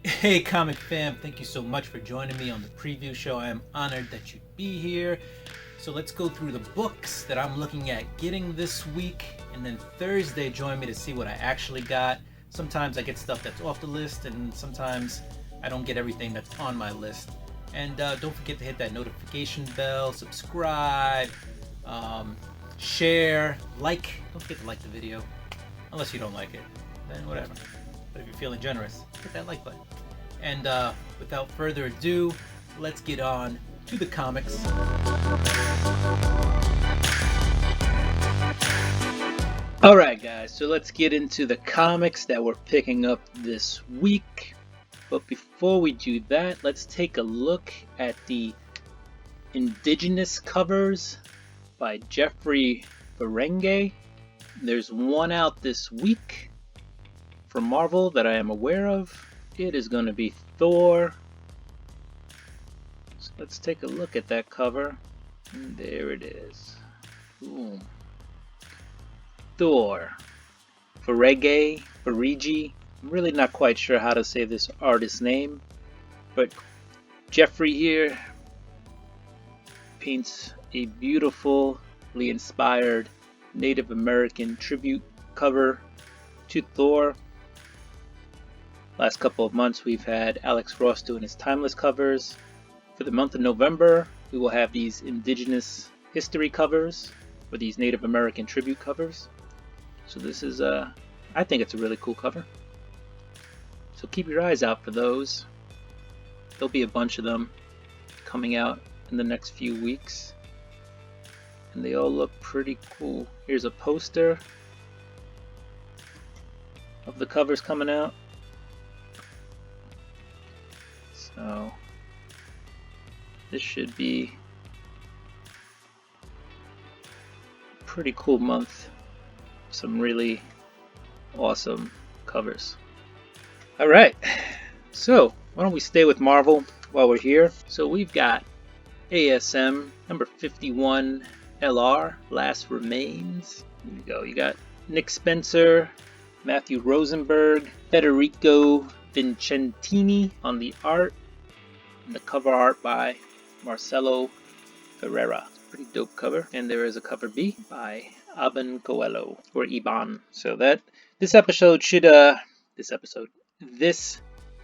Hey, comic fam, thank you so much for joining me on the preview show. I am honored that you'd be here. So let's go through the books that I'm looking at getting this week, and then Thursday join me to see what I actually got. Sometimes I get stuff that's off the list, and sometimes I don't get everything that's on my list. And don't forget to hit that notification bell, subscribe, share, like. Don't forget to like the video, unless you don't like it, then whatever. But if you're feeling generous, hit that like button. And without further ado, let's get on to the comics. Alright guys, so let's get into the comics that we're picking up this week. But before we do that, let's take a look at the Indigenous covers by Jeffrey Ferengi. There's one out this week from Marvel that I am aware of. It is going to be Thor. So let's take a look at that cover. And there it is. Boom. Thor. Ferengi. I'm really not quite sure how to say this artist's name, but Jeffrey here paints a beautifully inspired Native American tribute cover to Thor. Last couple of months we've had Alex Ross doing his timeless covers. For the month of November we will have these Indigenous history covers, or these Native American tribute covers. So this is I think it's a really cool cover. So keep your eyes out for those. There'll be a bunch of them coming out in the next few weeks. And they all look pretty cool. Here's a poster of the covers coming out. So this should be a pretty cool month. Some really awesome covers. Alright, so why don't we stay with Marvel while we're here. So we've got ASM number 51 LR, Last Remains. Here we go. You got Nick Spencer, Matthew Rosenberg, Federico Vincentini on the art, and the cover art by Marcelo Ferreira. Pretty dope cover. And there is a cover B by Aben Coelho, or Iban. So this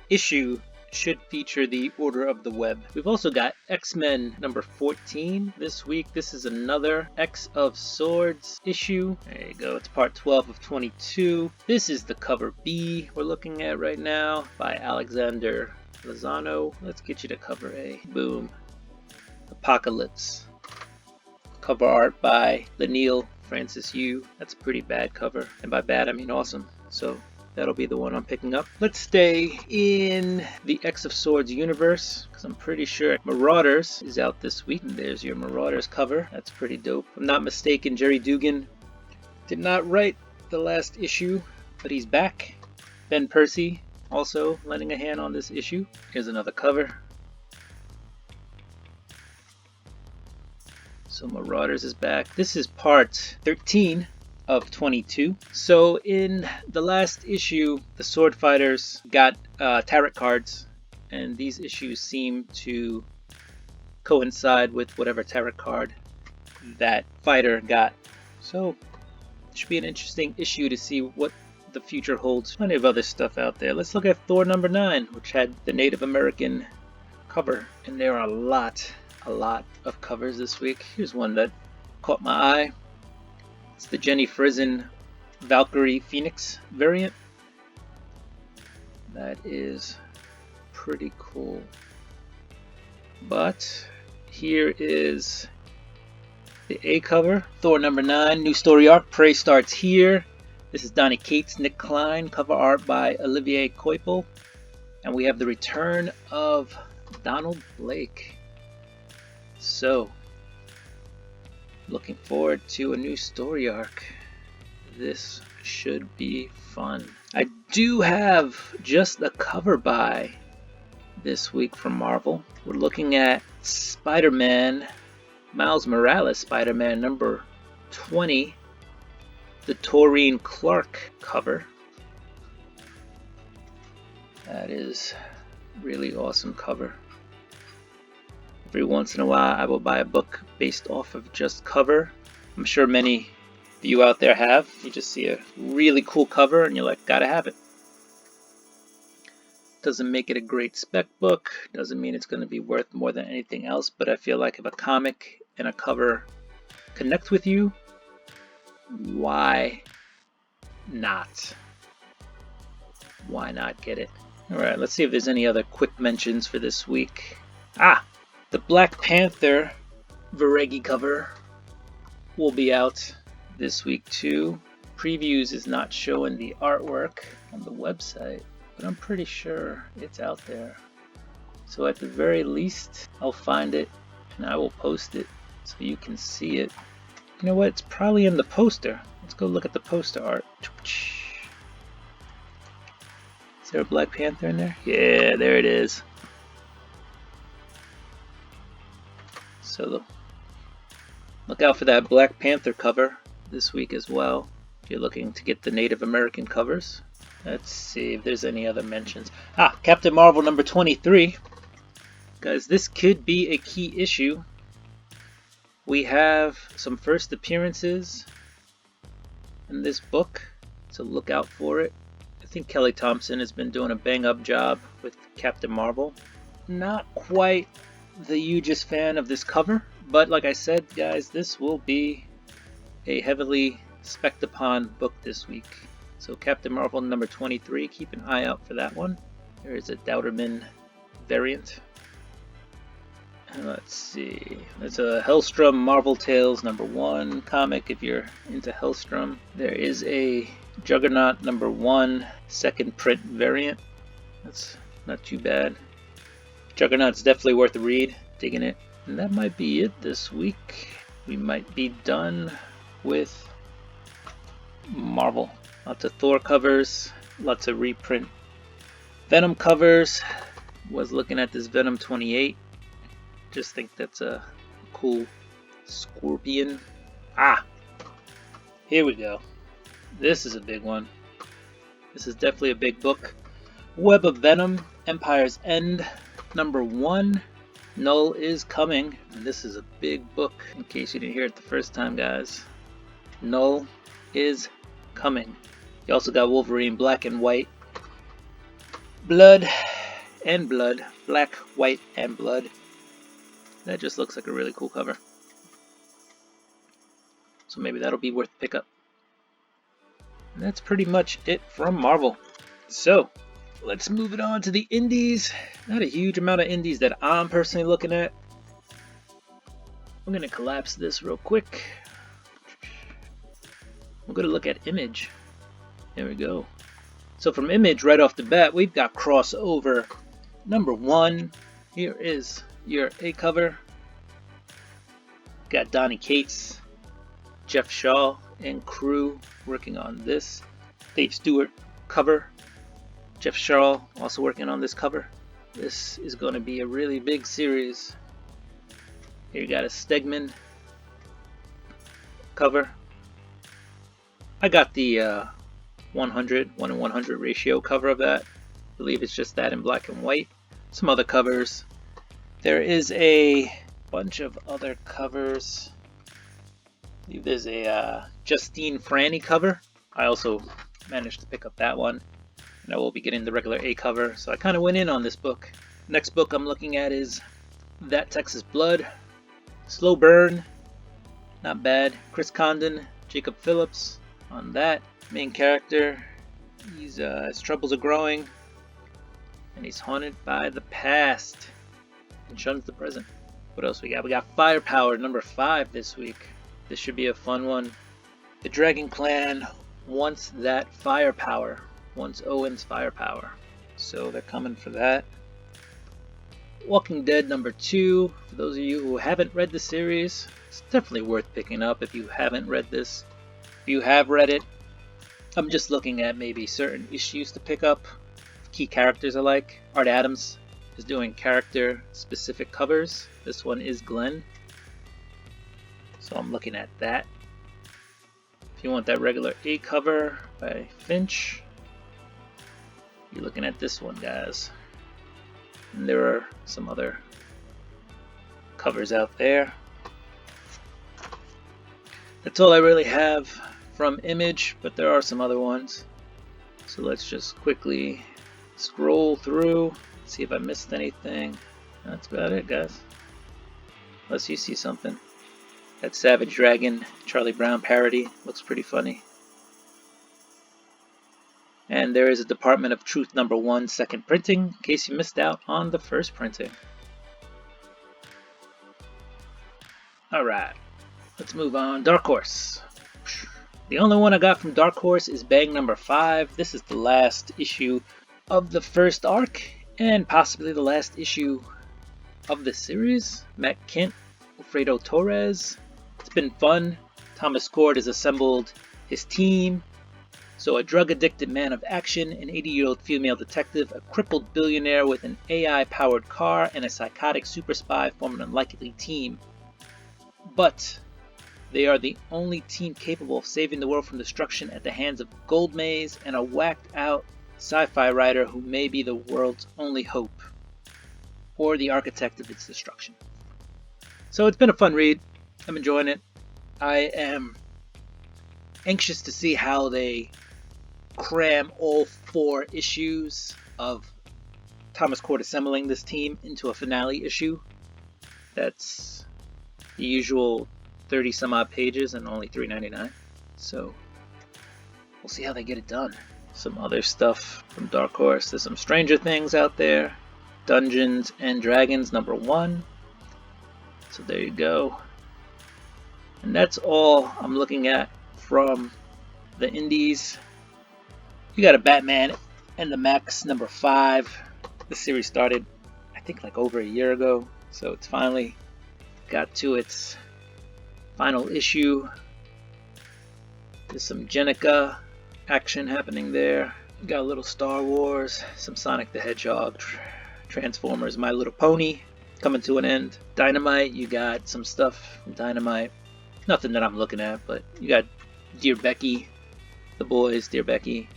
issue should feature the Order of the Web. We've also got X-Men number 14 this week. This is another X of Swords issue. There you go. It's part 12 of 22. This is the cover B we're looking at right now by Alexander Lozano. Let's get you to cover A. Boom. Apocalypse. Cover art by Laniel Francis Yu. That's a pretty bad cover. And by bad, I mean awesome. So that'll be the one I'm picking up. Let's stay in the X of Swords universe, because I'm pretty sure Marauders is out this week. And there's your Marauders cover. That's pretty dope. If I'm not mistaken, Jerry Dugan did not write the last issue, but he's back. Ben Percy also lending a hand on this issue. Here's another cover. So Marauders is back. This is part 13 of 22. So in the last issue, the Sword Fighters got tarot cards, and these issues seem to coincide with whatever tarot card that fighter got. So it should be an interesting issue to see what the future holds. Plenty of other stuff out there. Let's look at Thor number 9, which had the Native American cover, and there are a lot of covers this week. Here's one that caught my eye. It's the Jenny Frison Valkyrie Phoenix variant. That is pretty cool. But here is the A cover. Thor number 9, new story arc. Prey starts here. This is Donny Cates, Nick Klein, cover art by Olivier Coipel. And we have the return of Donald Blake. So, looking forward to a new story arc. This should be fun. I do have just a cover by this week from Marvel. We're looking at Spider-Man, Miles Morales Spider-Man number 20, the Taurine Clark cover. That is really awesome cover. Every once in a while I will buy a book based off of just cover. I'm sure many of you out there have. You just see a really cool cover and you're like, gotta have it. Doesn't make it a great spec book, doesn't mean it's going to be worth more than anything else, but I feel like if a comic and a cover connect with you, why not? Why not get it? Alright, let's see if there's any other quick mentions for this week. The Black Panther Varegi cover will be out this week too. Previews is not showing the artwork on the website, but I'm pretty sure it's out there. So at the very least, I'll find it and I will post it so you can see it. You know what? It's probably in the poster. Let's go look at the poster art. Is there a Black Panther in there? Yeah, there it is. So look out for that Black Panther cover this week as well, if you're looking to get the Native American covers. Let's see if there's any other mentions. Captain Marvel number 23. Guys, this could be a key issue. We have some first appearances in this book, so look out for it. I think Kelly Thompson has been doing a bang-up job with Captain Marvel. Not quite the hugest fan of this cover, but like I said, guys, this will be a heavily spec'd upon book this week. So Captain Marvel number 23, keep an eye out for that one. There is a Douterman variant. Let's see, it's a Hellstrom Marvel Tales number 1 comic if you're into Hellstrom. There is a Juggernaut number 1 second print variant. That's not too bad. Juggernaut's definitely worth a read, digging it. And that might be it this week. We might be done with Marvel. Lots of Thor covers, lots of reprint Venom covers. Was looking at this Venom 28. Just think that's a cool scorpion. Here we go. This is a big one. This is definitely a big book. Web of Venom, Empire's End, number 1. Null is coming. And this is a big book, in case you didn't hear it the first time, guys. Null is coming. You also got Wolverine Black and White. Blood and Blood. Black, White, and Blood. That just looks like a really cool cover. So maybe that'll be worth a pickup. And that's pretty much it from Marvel. So, let's move it on to the indies. Not a huge amount of indies that I'm personally looking at. I'm going to collapse this real quick. We're going to look at Image. There we go. So from Image, right off the bat, we've got crossover number 1. Here is your A cover. Got Donny Cates, Jeff Shaw, and crew working on this. Dave Stewart cover. Jeff Shaw also working on this cover. This is going to be a really big series. Here you got a Stegman cover. I got the 1 in 100 ratio cover of that. I believe it's just that in black and white. Some other covers. There is a bunch of other covers. I believe there's a Justine Franny cover. I also managed to pick up that one. And I will be getting the regular A cover, so I kind of went in on this book. Next book I'm looking at is That Texas Blood. Slow burn. Not bad. Chris Condon, Jacob Phillips on that. Main character. His troubles are growing. And he's haunted by the past. And shuns the present. What else we got? We got Firepower number 5 this week. This should be a fun one. The Dragon Clan wants that firepower. Wants Owen's firepower. So they're coming for that. Walking Dead number 2. For those of you who haven't read the series, it's definitely worth picking up if you haven't read this. If you have read it, I'm just looking at maybe certain issues to pick up. Key characters I like. Art Adams is doing character specific covers. This one is Glenn. So I'm looking at that. If you want that regular A cover by Finch. You're looking at this one, guys. And there are some other covers out there. That's all I really have from Image, but there are some other ones. So let's just quickly scroll through, see if I missed anything. That's about it, guys. Unless you see something. That Savage Dragon Charlie Brown parody looks pretty funny. And there is a Department of Truth #1 second printing, in case you missed out on the first printing. Alright, let's move on. Dark Horse. The only one I got from Dark Horse is Bang #5. This is the last issue of the first arc, and possibly the last issue of the series. Matt Kent, Alfredo Torres. It's been fun. Thomas Cord has assembled his team. So a drug-addicted man of action, an 80-year-old female detective, a crippled billionaire with an AI-powered car, and a psychotic super spy form an unlikely team. But they are the only team capable of saving the world from destruction at the hands of Gold Maze and a whacked-out sci-fi writer who may be the world's only hope, or the architect of its destruction. So it's been a fun read. I'm enjoying it. I am anxious to see how they cram all 4 issues of Thomas Cord assembling this team into a finale issue. That's the usual 30 some odd pages and only $3.99. So we'll see how they get it done. Some other stuff from Dark Horse. There's some Stranger Things out there. Dungeons and Dragons #1. So there you go. And that's all I'm looking at from the indies. You got a Batman and the Max #5. The series started, I think, like over a year ago. So it's finally got to its final issue. There's some Jenica action happening there. You got a little Star Wars, some Sonic the Hedgehog, Transformers, My Little Pony coming to an end. Dynamite, you got some stuff from Dynamite. Nothing that I'm looking at, but you got Dear Becky, The Boys, Dear Becky.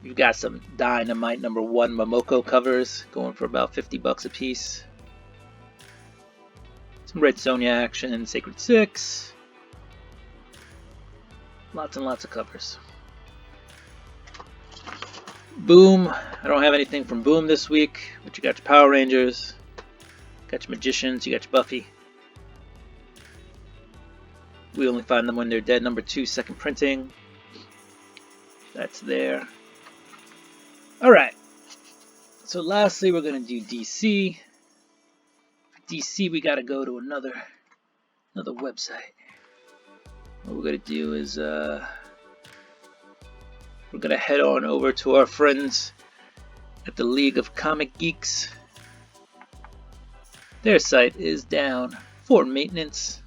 You've got some Dynamite #1 Momoko covers going for about $50 a piece. Some Red Sonja action, Sacred 6. Lots and lots of covers. Boom. I don't have anything from Boom this week, but you got your Power Rangers, got your Magicians, you got your Buffy. We Only Find Them When They're Dead #2 second printing. That's there. Alright. So lastly, we're going to do DC. For DC, we got to go to another website. What we're going to do is we're going to head on over to our friends at the League of Comic Geeks. Their site is down for maintenance.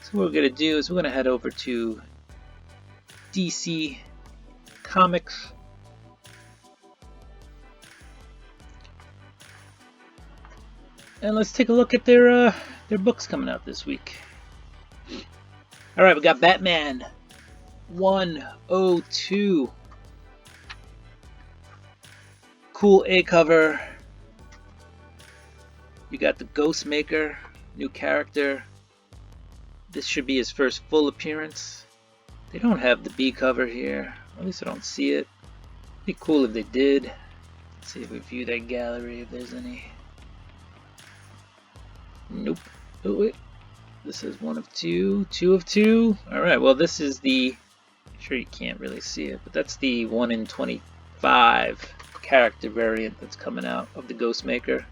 So what we're going to do is we're going to head over to DC Comics. And let's take a look at their books coming out this week. Alright, we got Batman 102. Cool A cover. You got the Ghostmaker, new character. This should be his first full appearance. They don't have the B cover here. At least I don't see it. It'd be cool if they did. Let's see if we view their gallery, if there's any. Nope. Oh, wait. This is 1 of 2. 2 of 2. Alright, well this is the... I'm sure you can't really see it, but that's the 1 in 25 character variant that's coming out of the Ghostmaker.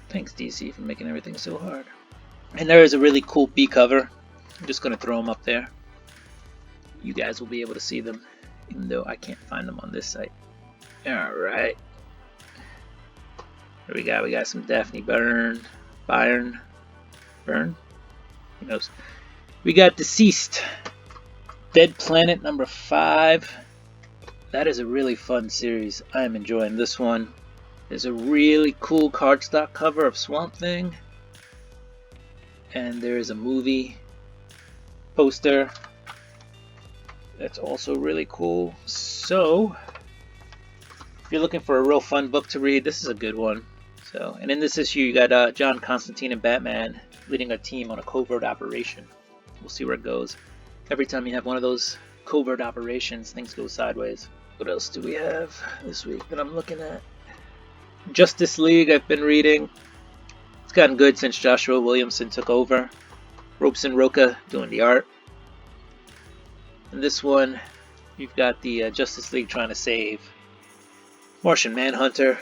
Thanks DC for making everything so hard. And there is a really cool B cover. I'm just going to throw them up there. You guys will be able to see them, even though I can't find them on this site. Alright. Here we got some Daphne Byrne. Who knows? We got Deceased. Dead Planet #5. That is a really fun series. I am enjoying this one. There's a really cool cardstock cover of Swamp Thing. And there is a movie poster. That's also really cool. So, if you're looking for a real fun book to read, this is a good one. So, and in this issue, you got John Constantine and Batman leading a team on a covert operation. We'll see where it goes. Every time you have one of those covert operations, things go sideways. What else do we have this week that I'm looking at? Justice League I've been reading. It's gotten good since Joshua Williamson took over. Robeson Roca doing the art. And this one, you've got the Justice League trying to save Martian Manhunter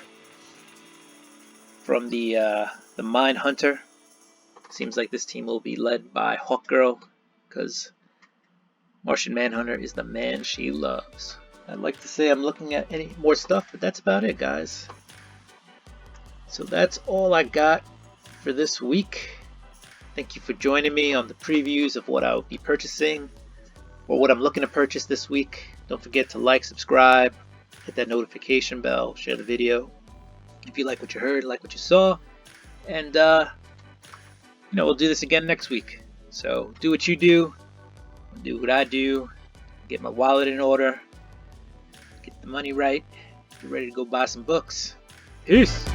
from the Mine Hunter. Seems like this team will be led by Hawkgirl, because Martian Manhunter is the man she loves. I'd like to say I'm looking at any more stuff, but that's about it, guys. So that's all I got for this week. Thank you for joining me on the previews of what I will be purchasing, or what I'm looking to purchase this week. Don't forget to like, subscribe, hit that notification bell, share the video if you like what you heard, like what you saw, and we'll do this again next week. So do what you do, do what I do, get my wallet in order, get the money right, get ready to go buy some books. Peace!